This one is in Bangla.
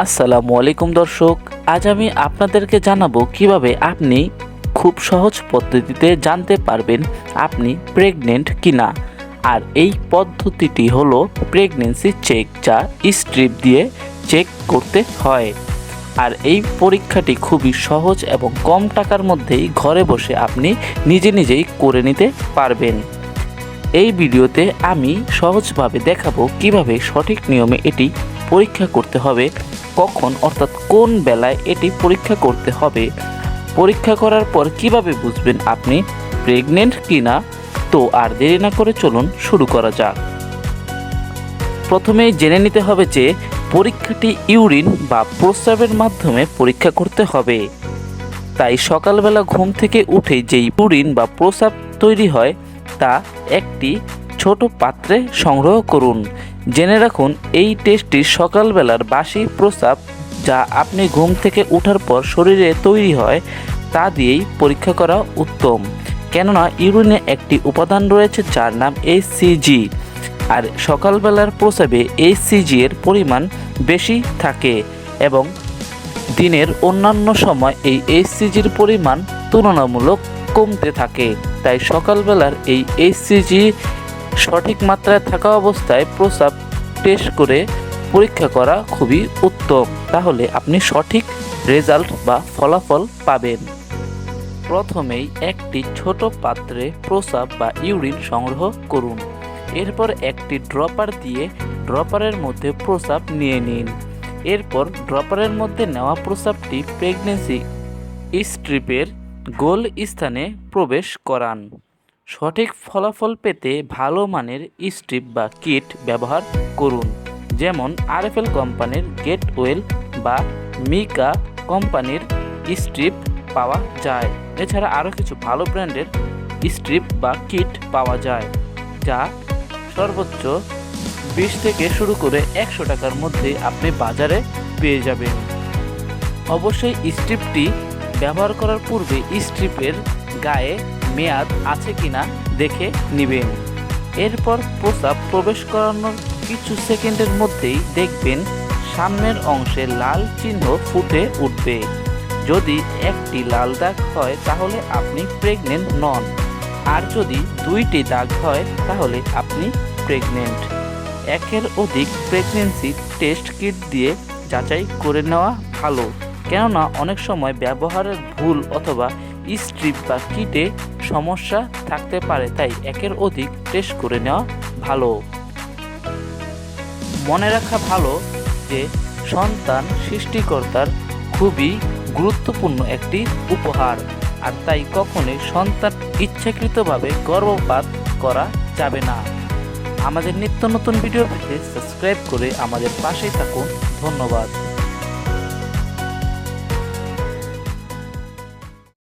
আসসালামু আলাইকুম দর্শক, আজ আমি আপনাদেরকে জানাবো কিভাবে আপনি খুব সহজ পদ্ধতিতে জানতে পারবেন আপনি প্রেগনেন্ট কিনা। আর এই পদ্ধতিটি হলো প্রেগন্যান্সি চেক, যা স্ট্রিপ দিয়ে চেক করতে হয়। আর এই পরীক্ষাটি খুবই সহজ এবং কম টাকার মধ্যেই ঘরে বসে আপনি নিজেই করে নিতে পারবেন। এই ভিডিওতে আমি সহজভাবে দেখাবো কিভাবে সঠিক নিয়মে এটি পরীক্ষা করতে হবে, কখন অর্থাৎ কোন বেলায় এটি পরীক্ষা করতে হবে, পরীক্ষা করার পর কিভাবে বুঝবেন আপনি প্রেগনেন্ট কিনা। তো আর দেরি না করে চলুন শুরু করা যাক। প্রথমেই জেনে নিতে হবে যে পরীক্ষাটি ইউরিন বা প্রস্রাবের মাধ্যমে পরীক্ষা করতে হবে। তাই সকালবেলা ঘুম থেকে উঠে যেই ইউরিন বা প্রস্রাব তৈরি হয় তা একটি ছোট পাত্রে সংগ্রহ করুন। জেনে রাখুন, এই টেস্টটি সকালবেলার বাসি প্রস্রাব যা আপনি ঘুম থেকে ওঠার পর শরীরে তৈরি হয় তা দিয়েই পরীক্ষা করা উত্তম। কেননা ইউরিনে একটি উপাদান রয়েছে যার নাম HCG, আর সকালবেলার প্রস্রাবে HCG এর পরিমাণ বেশি থাকে এবং দিনের অন্যান্য সময় এই HCGর পরিমাণ তুলনামূলক কমতে থাকে। তাই সকালবেলার এই HCG সঠিক মাত্রায় থাকা অবস্থায় প্রস্রাব টেস্ট করে পরীক্ষা করা খুবই উত্তম। তাহলে আপনি সঠিক রেজাল্ট বা ফলাফল পাবেন। প্রথমেই একটি ছোট পাত্রে প্রস্রাব বা ইউরিন সংগ্রহ করুন। এরপর একটি ড্রপার দিয়ে ড্রপারের মধ্যে প্রস্রাব নিয়ে নিন। এরপর ড্রপারের মধ্যে নেওয়া প্রস্রাবটি প্রেগন্যান্সি স্ট্রিপের গোল স্থানে প্রবেশ করান। সঠিক ফলাফল পেতে ভালো মানের স্ট্রিপ বা কিট ব্যবহার করুন, যেমন RFL কোম্পানির গেটওয়েল বা মিকা কোম্পানির স্ট্রিপ পাওয়া যায়। এছাড়া আরও কিছু ভালো ব্র্যান্ডের স্ট্রিপ বা কিট পাওয়া যায়, যা সর্বোচ্চ 20 থেকে শুরু করে 100 টাকার মধ্যে আপনি বাজারে পেয়ে যাবেন। অবশ্যই স্ট্রিপটি ব্যবহার করার পূর্বে স্ট্রিপের গায়ে মেয়াদ আছে কিনা দেখে নেবেন। এরপর প্রস্রাব প্রবেশ করানোর কিছু সেকেন্ডের মধ্যেই দেখবেন সামনের অংশে লাল চিহ্ন ফুটে উঠবে। যদি একটি লাল দাগ হয় তাহলে আপনি প্রেগনেন্ট নন, আর যদি 2টি দাগ হয় তাহলে আপনি প্রেগনেন্ট। একের অধিক প্রেগন্যান্সি টেস্ট কিট দিয়ে যাচাই করে নেওয়া ভালো, কেননা অনেক সময় ব্যবহারের ভুল অথবা স্ট্রিপ বা কিটে সমস্যা থাকতে পারে। তাই একের অধিক টেস্ট করে নেওয়া ভালো। মনে রাখা ভালো যে সন্তান সৃষ্টিকর্তার খুবই গুরুত্বপূর্ণ একটি উপহার, আর তাই কখনোই সন্তান ইচ্ছাকৃতভাবে গর্ভপাত করা যাবে না। আমাদের নিত্য নতুন ভিডিও পেতে সাবস্ক্রাইব করে আমাদের পাশেই থাকুন। ধন্যবাদ।